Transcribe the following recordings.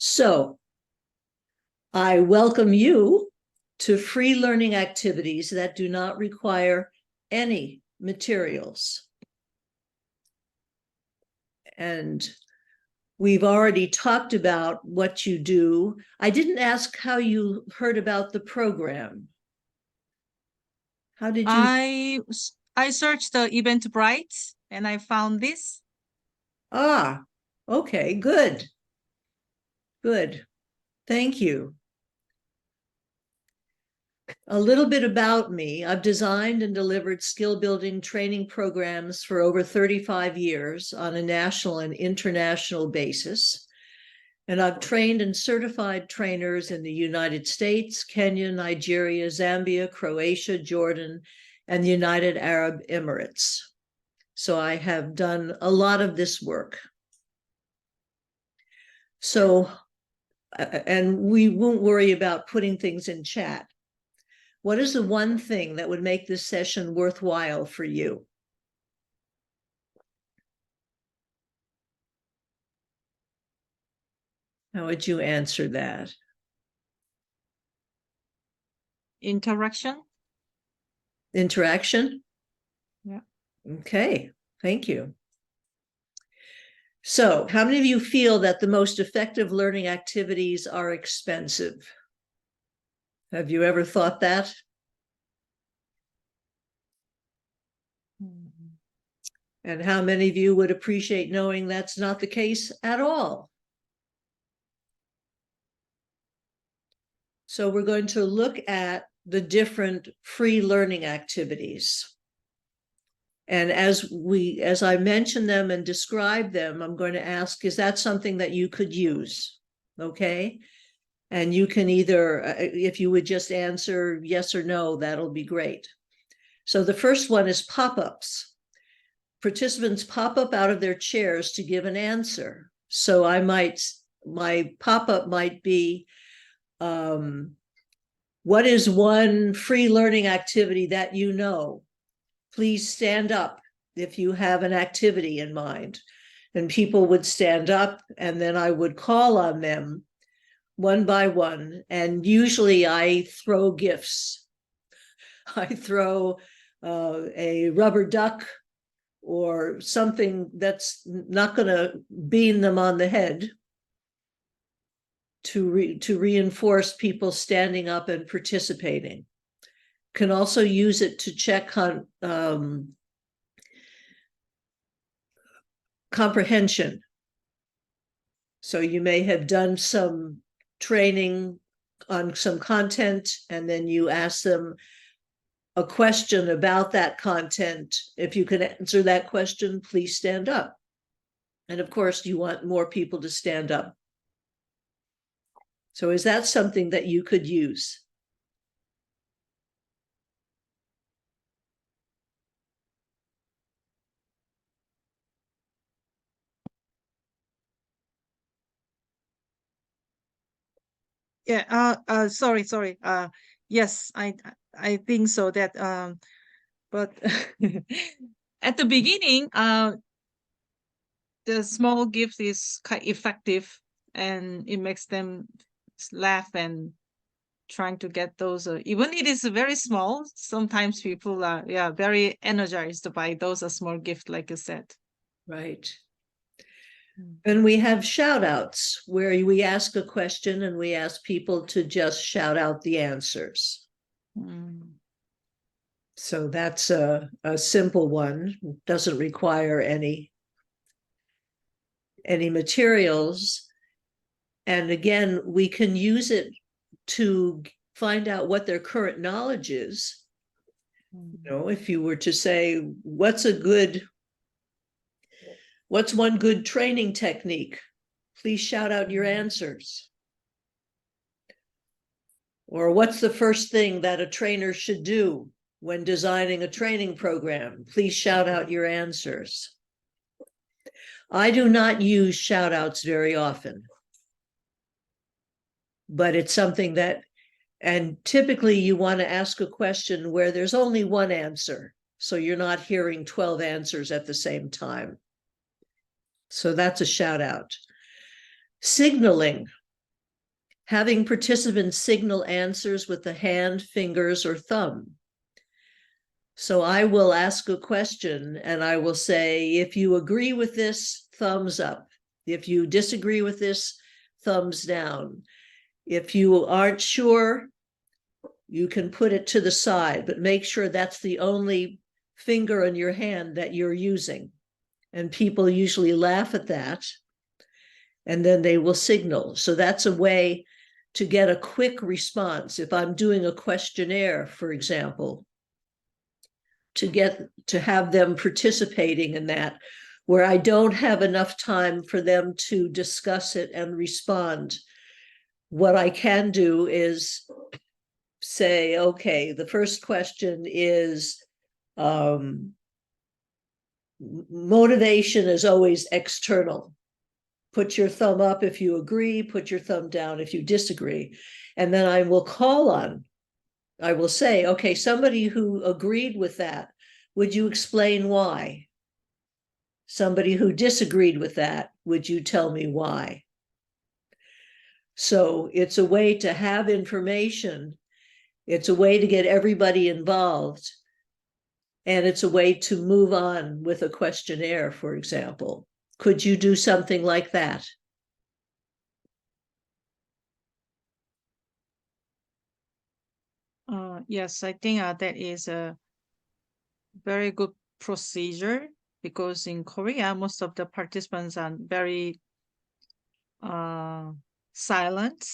So I welcome you to free learning activities that do not require any materials. And we've already talked about what you do. I didn't ask how you heard about the program. How did you? I searched the Eventbrite and I found this. Ah, okay, good. Good. Thank you. A little bit about me. I've designed and delivered skill building training programs for over 35 years on a national and international basis. And I've trained and certified trainers in the United States, Kenya, Nigeria, Zambia, Croatia, Jordan, and the United Arab Emirates. So I have done a lot of this work. So, and we won't worry about putting things in chat. What is the one thing that would make this session worthwhile for you? How would you answer that? Interaction. Interaction? Yeah. Okay, thank you. So, how many of you feel that the most effective learning activities are expensive? Have you ever thought that? And how many of you would appreciate knowing that's not the case at all? So we're going to look at the different free learning activities. And as I mention them and describe them, I'm going to ask, is that something that you could use? Okay. And you can either, if you would just answer yes or no, that'll be great. So the first one is pop-ups. Participants pop up out of their chairs to give an answer. So my pop-up might be, what is one free learning activity that you know? Please stand up if you have an activity in mind. And people would stand up, and then I would call on them one by one. And usually I throw gifts. I throw a rubber duck or something that's not going to beam them on the head to reinforce people standing up and participating. Can also use it to check on comprehension. So you may have done some training on some content, and then you ask them a question about that content. If you can answer that question, please stand up. And of course, you want more people to stand up. So is that something that you could use? Yeah. Sorry. Yes, I think so. That but at the beginning, the small gift is quite effective, and it makes them laugh and trying to get those. Even it is very small. Sometimes people are very energized by those small gift, like you said. Right. And we have shout outs where we ask a question and we ask people to just shout out the answers. So that's a simple one. Doesn't require any materials. And again, we can use it to find out what their current knowledge is. You know, if you were to say, what's one good training technique? Please shout out your answers. Or what's the first thing that a trainer should do when designing a training program? Please shout out your answers. I do not use shout outs very often, but it's something that, and typically you want to ask a question where there's only one answer. So you're not hearing 12 answers at the same time. So that's a shout out. Signaling. having participants signal answers with the hand, fingers, or thumb. So I will ask a question and I will say, if you agree with this, thumbs up. If you disagree with this, thumbs down. If you aren't sure, you can put it to the side, but make sure that's the only finger in your hand that you're using. And people usually laugh at that, and then they will signal. So that's a way to get a quick response. If I'm doing a questionnaire, for example, to have them participating in that, where I don't have enough time for them to discuss it and respond. What I can do is say, okay, the first question is, motivation is always external. Put your thumb up if you agree, put your thumb down if you disagree. And then I will I will say, okay, somebody who agreed with that, would you explain why? Somebody who disagreed with that, would you tell me why? So it's a way to have information. It's a way to get everybody involved. And it's a way to move on with a questionnaire, for example. Could you do something like that? Yes, I think that is a very good procedure, because in Korea, most of the participants are very silent.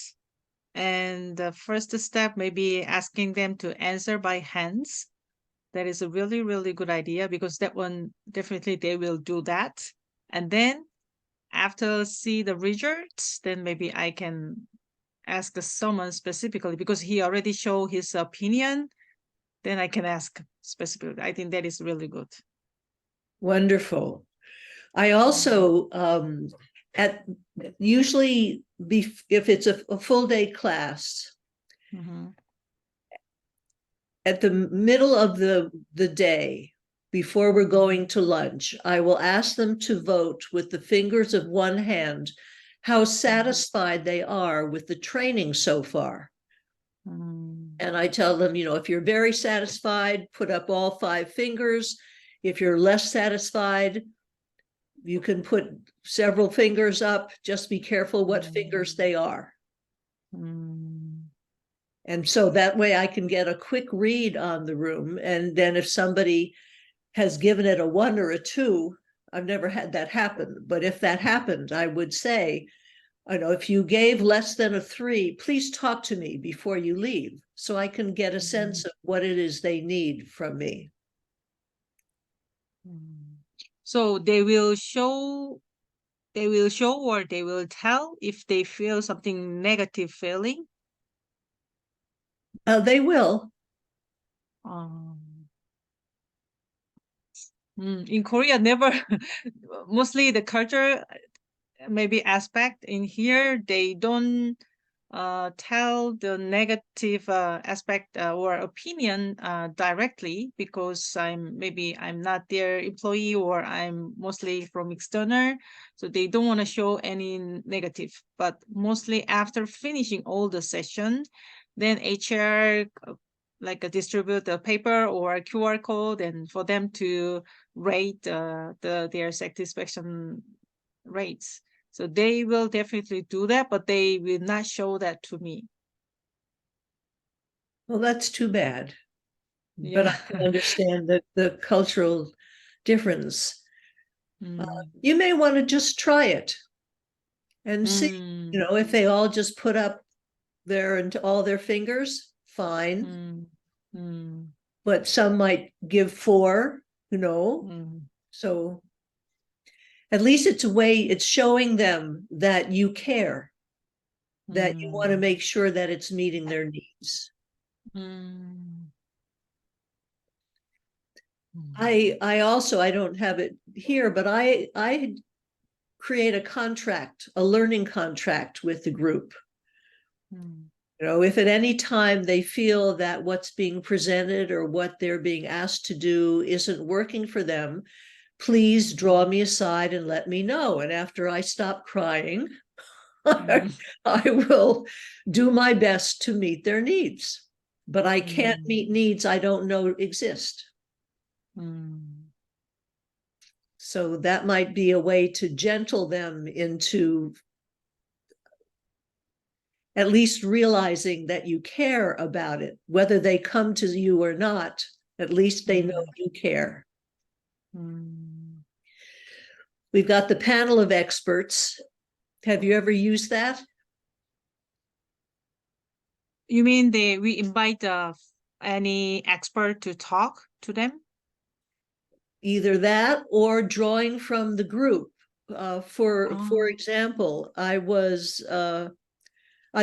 And the first step may be asking them to answer by hands. That is a really, really good idea, because that one definitely they will do that. And then after see the results, then maybe I can ask someone specifically, because he already showed his opinion. Then I can ask specifically. I think that is really good. Wonderful. I also, at usually, if it's a full day class, Mhm. at the middle of the day, before we're going to lunch, I will ask them to vote with the fingers of one hand how satisfied they are with the training so far. Mm. And I tell them, if you're very satisfied, put up all 5 fingers. If you're less satisfied, you can put several fingers up. Just be careful what fingers they are. Mm. And so that way I can get a quick read on the room. And then if somebody has given it a 1 or a 2, I've never had that happen. But if that happened, I would say, if you gave less than a 3, please talk to me before you leave, so I can get a sense of what it is they need from me. So they will show, or they will tell if they feel something negative feeling. They will. Um, in Korea, never. Mostly the culture, maybe aspect in here, they don't tell the negative aspect or opinion directly, because I'm not their employee, or I'm mostly from external, so they don't want to show any negative. But mostly after finishing all the session, then HR distribute a paper or a QR code, and for them to rate their satisfaction rates. So they will definitely do that, but they will not show that to me. Well, that's too bad. But I Yeah. can understand the cultural difference. Mm. You may want to just try it and see, Mm. if they all just put up all their fingers, fine. Mm. Mm. But some might give 4, Mm. so at least it's showing them that you care, that you want to Mm. make sure that it's meeting their needs. Mm. I also, I don't have it here, but I create a learning contract with the group. Mm. If at any time they feel that what's being presented or what they're being asked to do isn't working for them, please draw me aside and let me know. And after I stop crying, I will do my best to meet their needs, but I can't Mm. meet needs I don't know exist. Mm. So that might be a way to gentle them into at least realizing that you care about it, whether they come to you or not, at least they know you care. Mm. We've got the panel of experts. Have you ever used that? You mean we invite any expert to talk to them? Either that or drawing from the group. For Oh. example, I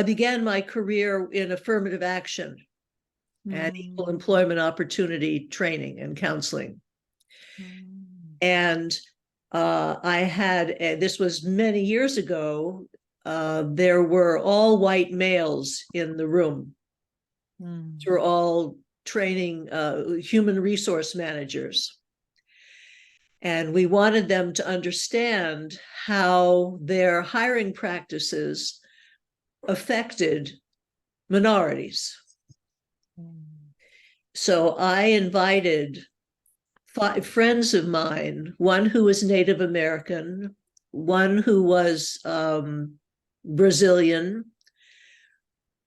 began my career in affirmative action and equal Mm. employment opportunity training and counseling. Mm. And I had, this was many years ago, there were all white males in the room. Mm. These were all training human resource managers. And we wanted them to understand how their hiring practices affected minorities. Mm. So I invited 5 friends of mine, one who was Native American, one who was Brazilian,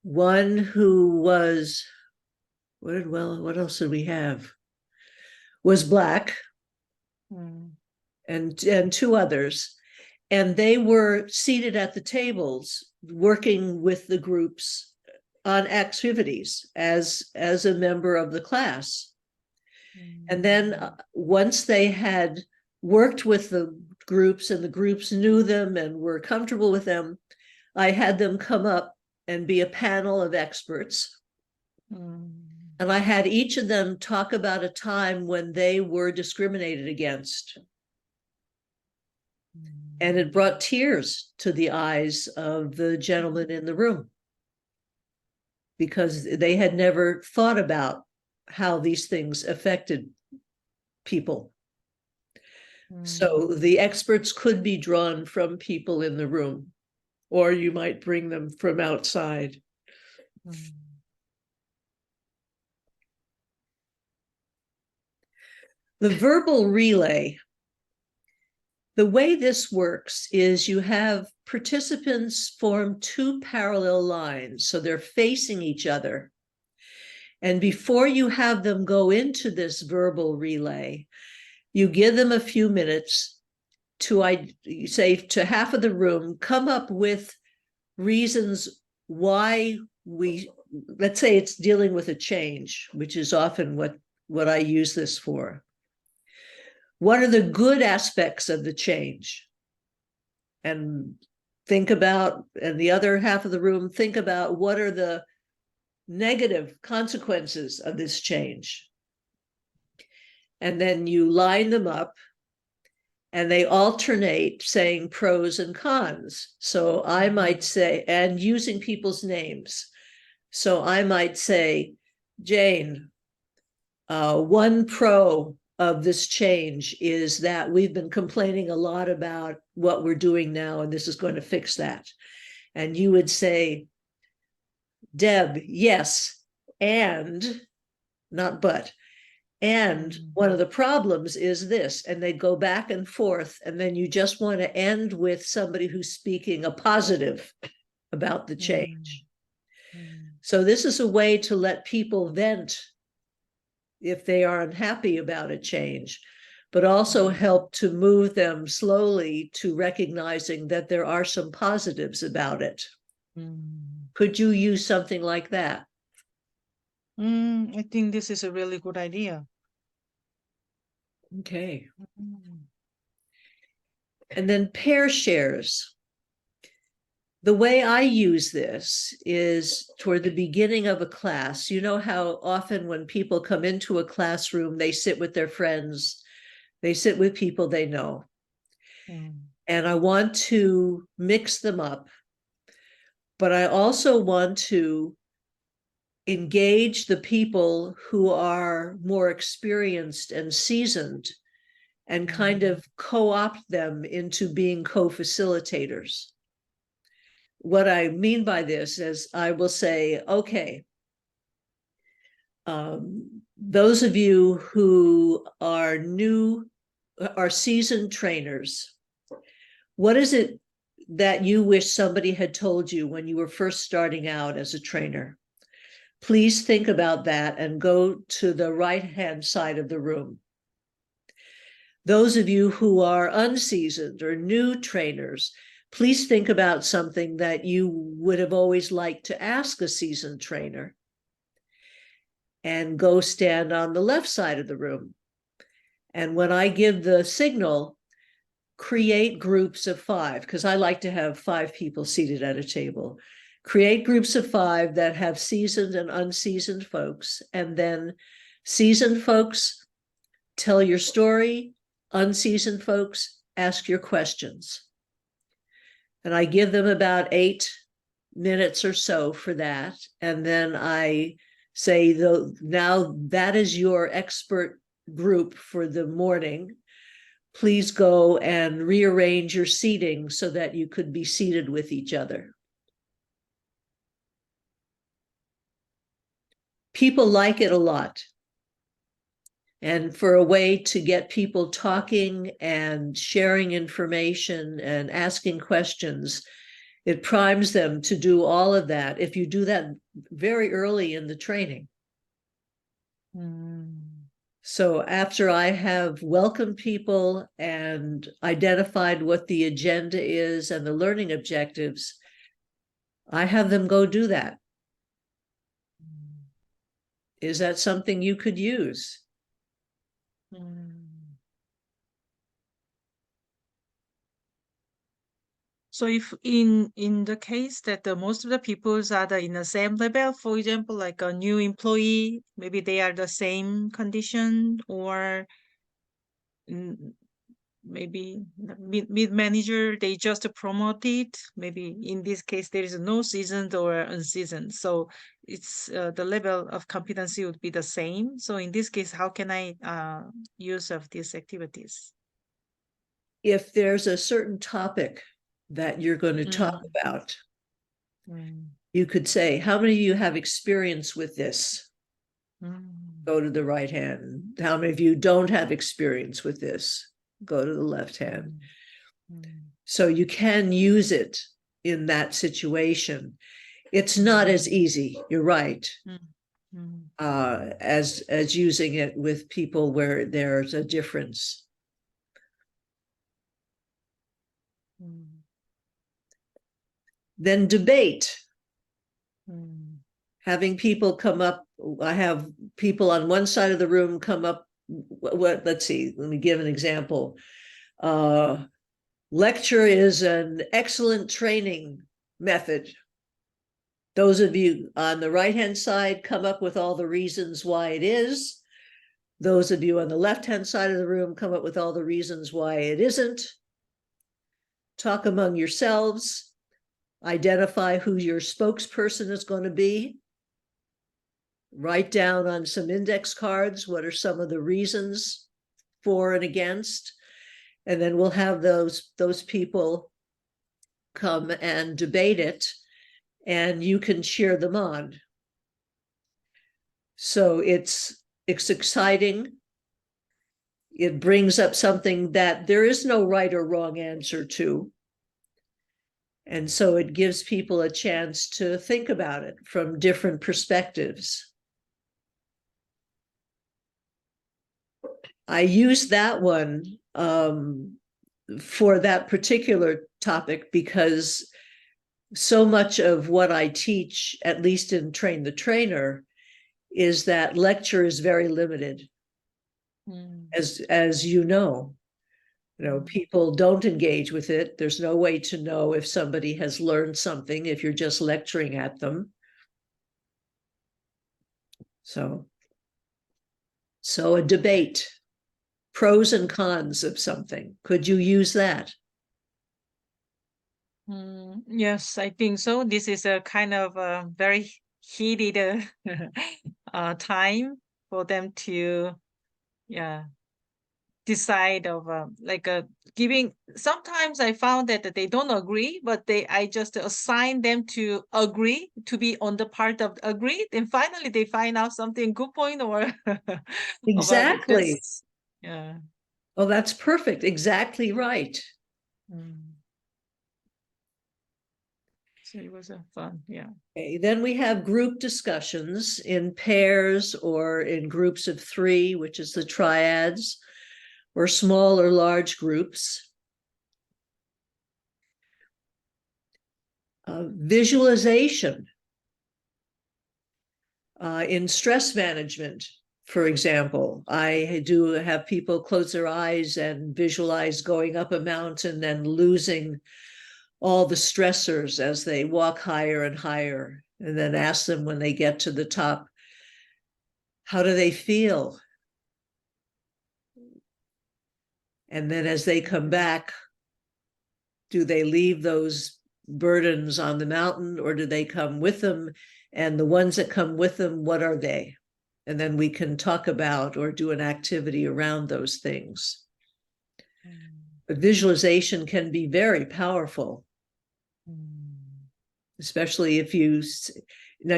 one who was, what else did we have? Was Black, Mm. and 2 others. And they were seated at the tables working with the groups on activities as a member of the class. And then once they had worked with the groups and the groups knew them and were comfortable with them, I had them come up and be a panel of experts. Mm. And I had each of them talk about a time when they were discriminated against. And it brought tears to the eyes of the gentleman in the room because they had never thought about how these things affected people. So the experts could be drawn from people in the room, or you might bring them from outside. Mm. The verbal relay, the way this works is you have participants form 2 parallel lines, so they're facing each other. And before you have them go into this verbal relay, you give them a few minutes to, say to half of the room, come up with reasons why let's say it's dealing with a change, which is often what I use this for. What are the good aspects of the change? And the other half of the room, think about what are the negative consequences of this change. And then you line them up and they alternate saying pros and cons. So I might say, and using people's names. So I might say, Jane, one pro of this change is that we've been complaining a lot about what we're doing now, and this is going to fix that. And you would say, Deb, yes, and not but. And one of the problems is this, and they go back and forth, and then you just want to end with somebody who's speaking a positive about the change. So this is a way to let people vent if they are unhappy about a change, but also help to move them slowly to recognizing that there are some positives about it. Could you use something like that? I think this is a really good idea. Okay. And then pair shares. The way I use this is toward the beginning of a class. You know how often when people come into a classroom, they sit with their friends, they sit with people they know. And I want to mix them up, but I also want to engage the people who are more experienced and seasoned and kind of co-opt them into being co-facilitators. what I mean by this is I will say, okay, those of you who are seasoned trainers, what is it that you wish somebody had told you when you were first starting out as a trainer? Please think about that and go to the right-hand side of the room. Those of you who are unseasoned or new trainers, please think about something that you would have always liked to ask a seasoned trainer. And go stand on the left side of the room. And when I give the signal, create groups of 5, because I like to have 5 people seated at a table. Create groups of 5 that have seasoned and unseasoned folks, and then seasoned folks tell your story, unseasoned folks ask your questions. And I give them about 8 minutes or so for that, and then I say, now that is your expert group for the morning. Please go and rearrange your seating so that you could be seated with each other. People like it a lot. And for a way to get people talking and sharing information and asking questions, it primes them to do all of that if you do that very early in the training. So after I have welcomed people and identified what the agenda is and the learning objectives, I have them go do that. Is that something you could use? So if in the case that most of the people are in the same level, for example, like a new employee, maybe they are the same condition, or maybe mid manager, they just promoted. Maybe in this case there is no seasoned or unseasoned, so it's the level of competency would be the same. So in this case, how can I use of these activities? If there's a certain topic that you're going to talk about, you could say, how many of you have experience with this? Go to the right hand. How many of you don't have experience with this? Go to the left hand. So you can use it in that situation. It's not as easy, you're right, as using it with people where there's a difference. Then debate. Having people come up, I have people on one side of the room come up, let's see, let me give an example. Lecture is an excellent training method. Those of you on the right-hand side come up with all the reasons why it is. Those of you on the left-hand side of the room come up with all the reasons why it isn't. Talk among yourselves. Identify who your spokesperson is going to be. Write down on some index cards what are some of the reasons for and against. And then we'll have those people come and debate it, and you can cheer them on. So it's exciting. It brings up something that there is no right or wrong answer to. And so it gives people a chance to think about it from different perspectives. I use that one for that particular topic because so much of what I teach, at least in Train the Trainer, is that lecture is very limited. As you know, people don't engage with it. There's no way to know if somebody has learned something if you're just lecturing at them. So a debate, pros and cons of something. Could you use that? Yes, I think so. This is a kind of a very heated time for them to, decide of like giving. Sometimes I found that they don't agree, but I just assign them to agree, to be on the part of agree. Then finally they find out something good point or about it. Exactly. Yeah. Oh, that's perfect. Exactly right. So it was a fun, yeah. Okay, then we have group discussions in pairs or in groups of 3, which is the triads, or small or large groups. Visualization in stress management, for example. I do have people close their eyes and visualize going up a mountain and losing all the stressors as they walk higher and higher, and then ask them when they get to the top, how do they feel? And then as they come back, do they leave those burdens on the mountain or do they come with them? And the ones that come with them, what are they? And then we can talk about or do an activity around those things. But visualization can be very powerful, especially if you now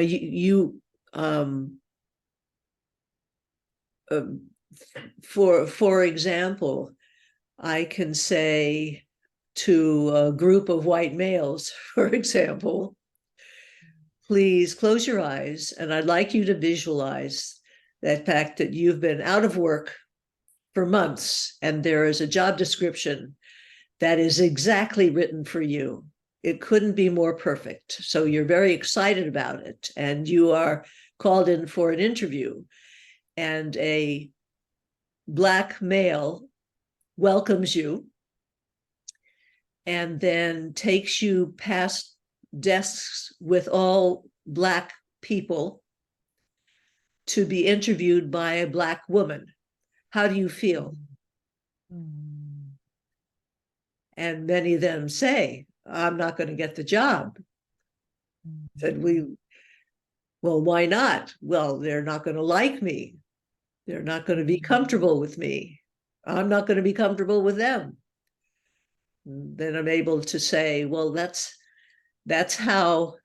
for example, I can say to a group of white males, for example, please close your eyes, and I'd like you to visualize that fact that you've been out of work for months and there is a job description that is exactly written for you. It couldn't be more perfect. So you're very excited about it and you are called in for an interview, and a Black male welcomes you and then takes you past desks with all Black people to be interviewed by a Black woman. How do you feel? And many of them say, I'm not going to get the job. Said well, why not? Well, they're not going to like me. They're not going to be comfortable with me. I'm not going to be comfortable with them. Then I'm able to say, well, that's how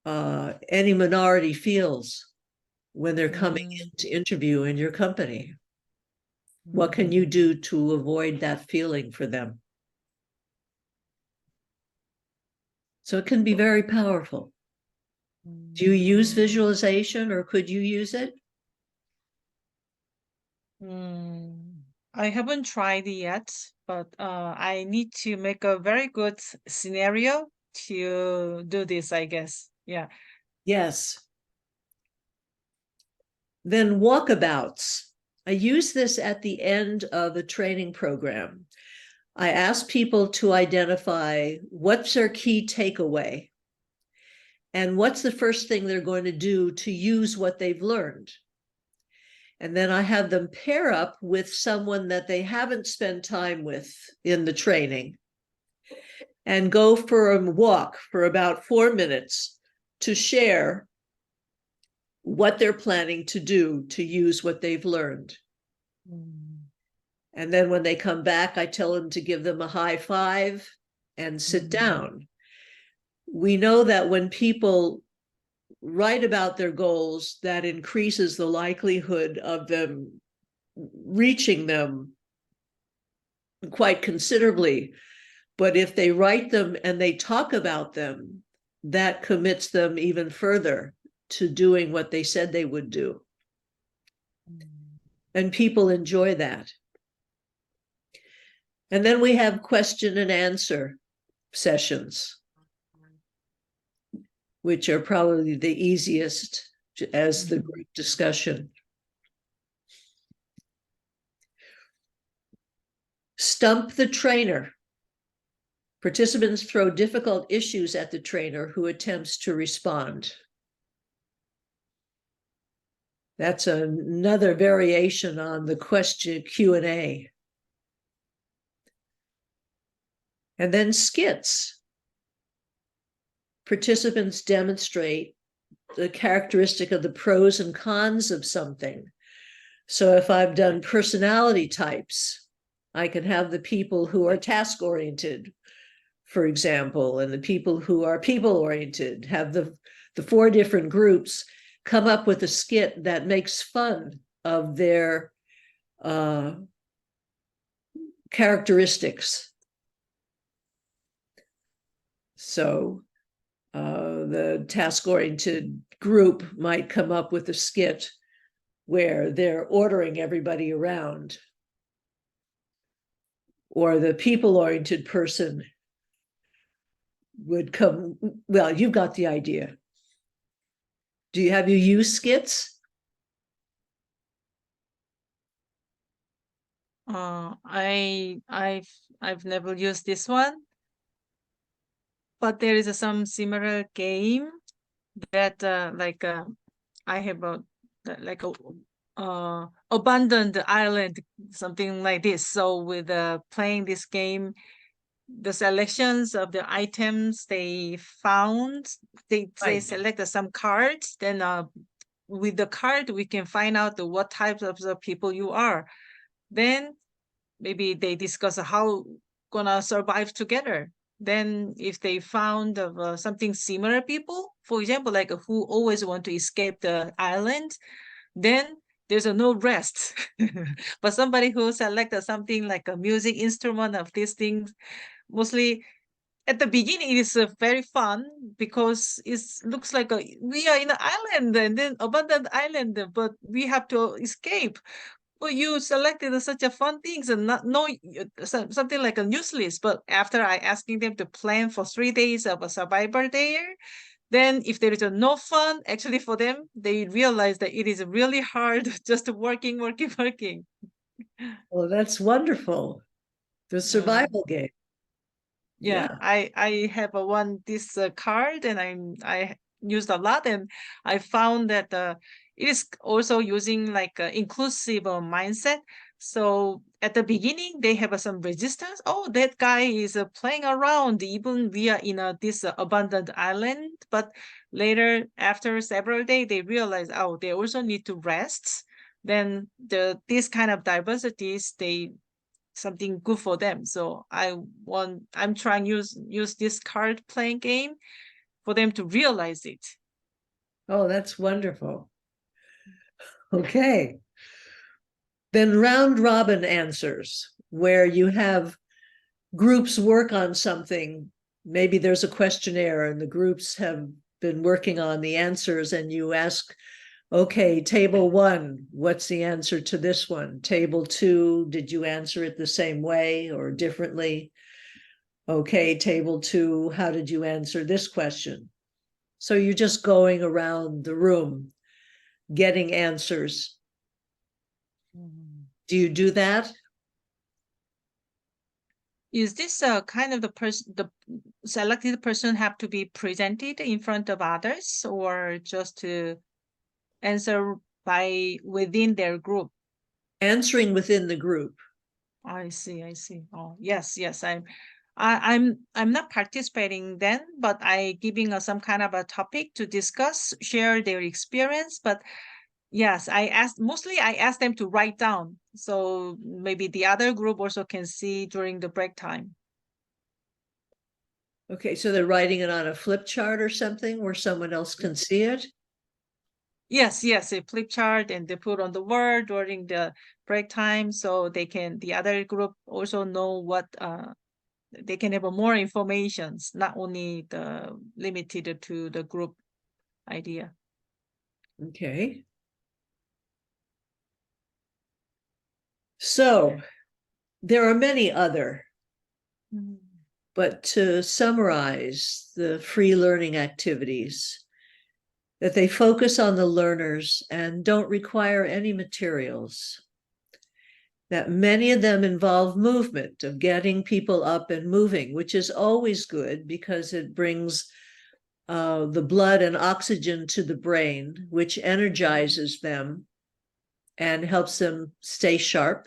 any minority feels when they're coming in to interview in your company. What can you do to avoid that feeling for them? So it can be very powerful. Do you use visualization, or could you use it? I haven't tried it yet, but I need to make a very good scenario to do this, I guess. Yeah. Yes. Then walkabouts. I use this at the end of a training program. I ask people to identify what's their key takeaway and what's the first thing they're going to do to use what they've learned. And then I have them pair up with someone that they haven't spent time with in the training and go for a walk for about 4 minutes to share what they're planning to do to use what they've learned. And then when they come back, I tell them to give them a high five and sit down. We know that when people write about their goals, that increases the likelihood of them reaching them quite considerably. But if they write them and they talk about them, that commits them even further to doing what they said they would do. And people enjoy that. And then we have question and answer sessions, which are probably the easiest as the group discussion. Stump the trainer. Participants throw difficult issues at the trainer who attempts to respond. That's another variation on the question Q&A. And then skits. Participants demonstrate the characteristic of the pros and cons of something. So if I've done personality types, I can have the people who are task oriented, for example, and the people who are people oriented, have the four different groups come up with a skit that makes fun of their characteristics. So the task-oriented group might come up with a skit where they're ordering everybody around. Or the people-oriented person would come, well, you've got the idea. Have you used skits? I've never used this one, but there is some similar game that I have a like a abandoned island, something like this. So with playing this game, the selections of the items they found, they Right. select some cards. Then with the card, we can find out what types of the people you are. Then maybe they discuss how gonna survive together. Then if they found something similar people, for example, like who always want to escape the island, then there's no rest. But somebody who selected something like a music instrument of these things, mostly at the beginning it is very fun because it looks like we are in an island and then abandoned island, but we have to escape. Well, you selected such a fun things and not no something like a useless. But after I asking them to plan for 3 days of a survivor there, then if there is no fun actually for them, they realize that it is really hard just working, working, working. Well, that's wonderful. The Uh, survival game. yeah, Yeah. I have a one this card and I used a lot and I found that it is also using like inclusive mindset. So at the beginning they have some resistance. Oh, that guy is playing around even we are in this abandoned island. But later after several days they realize, oh, they also need to rest. Then this kind of diversities they something good for them. So I'm trying use this card playing game for them to realize it. Oh, that's wonderful. Okay. Then round robin answers, where you have groups work on something. Maybe there's a questionnaire and the groups have been working on the answers, and you ask, okay, table one, what's the answer to this one? Table two, did you answer it the same way or differently? Okay, table two, how did you answer this question? So you're just going around the room getting answers. Do you do that? Is this kind of the selected person have to be presented in front of others or just to answer by within their group? Answering within the group. I see, I see. Oh, yes, yes. I'm not participating then, but I giving some kind of a topic to discuss, share their experience. But yes, I asked them to write down. So maybe the other group also can see during the break time. Okay, so they're writing it on a flip chart or something where someone else can see it? Yes, yes, a flip chart and they put on the word during the break time so the other group also know what they can have more informations, not only the limited to the group idea. Okay. So there are many other, Mm. but to summarize the free learning activities, that they focus on the learners and don't require any materials, that many of them involve movement of getting people up and moving, which is always good because it brings the blood and oxygen to the brain, which energizes them and helps them stay sharp.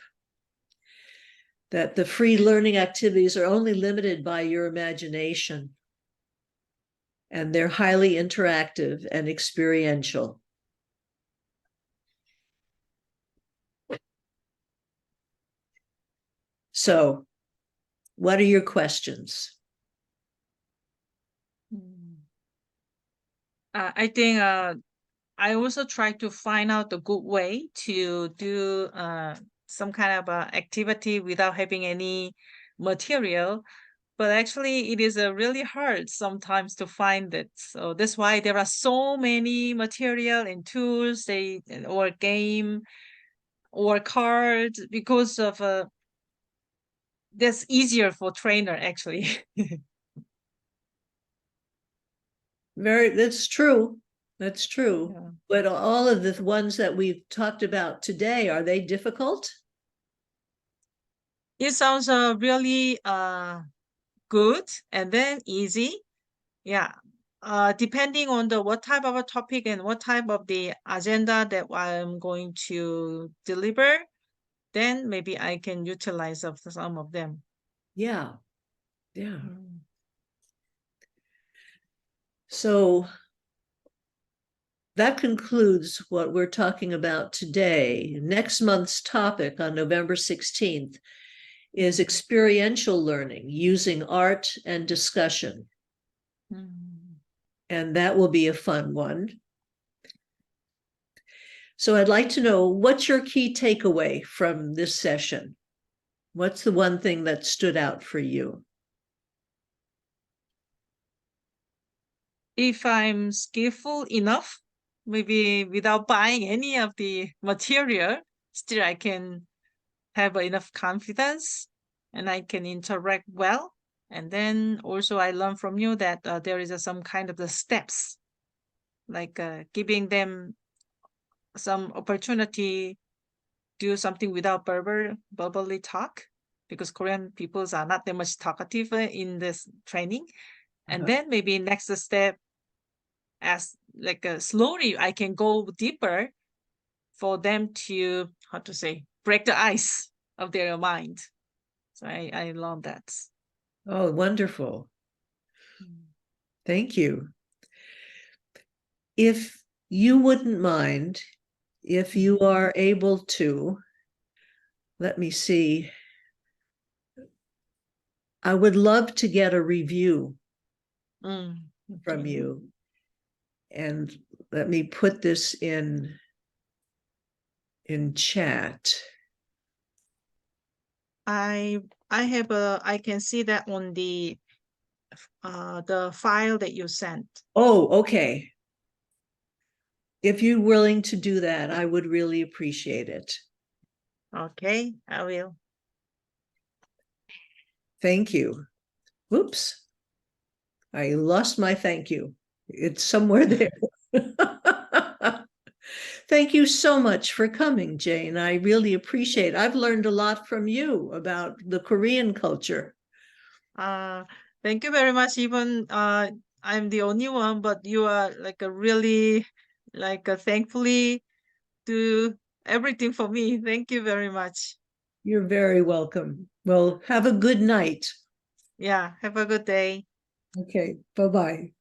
That the free learning activities are only limited by your imagination, and they're highly interactive and experiential. So, what are your questions? I think I also try to find out a good way to do some kind of activity without having any material. But actually, it is really hard sometimes to find it. So that's why there are so many material and tools, or game or cards, because of that's easier for trainer actually. That's true. That's true. Yeah. But all of the ones that we've talked about today, are they difficult? It sounds really good and then easy. Yeah. Depending on the what type of a topic and what type of the agenda that I'm going to deliver, then maybe I can utilize of some of them. Yeah. Yeah. Mm. So that concludes what we're talking about today. Next month's topic on November 16th is experiential learning using art and discussion. Mm. And that will be a fun one. So I'd like to know, what's your key takeaway from this session? What's the one thing that stood out for you? If I'm skillful enough, maybe without buying any of the material, still I can have enough confidence and I can interact well. And then also I learn from you that there is some kind of the steps, like giving them some opportunity, do something without verbally talk, because Korean peoples are not that much talkative in this training. And then maybe next step, as like slowly I can go deeper for them to, how to say, break the ice of their mind. So I love that. Oh, wonderful. Thank you. If you wouldn't mind, if you are able to, let me see. I would love to get a review from Okay. you. And let me put this in chat. I have I can see that on the file that you sent. Oh, okay. If you're willing to do that, I would really appreciate it. Okay, I will. Thank you. Whoops. I lost my thank you. It's somewhere there. Thank you so much for coming, Jane. I really appreciate it. I've learned a lot from you about the Korean culture. Uh, Thank you very much. Even I'm the only one, but you are like a really, like thankfully do everything for me. Thank you very much. You're very welcome. Well, have a good night. Yeah, have a good day. Okay, bye-bye.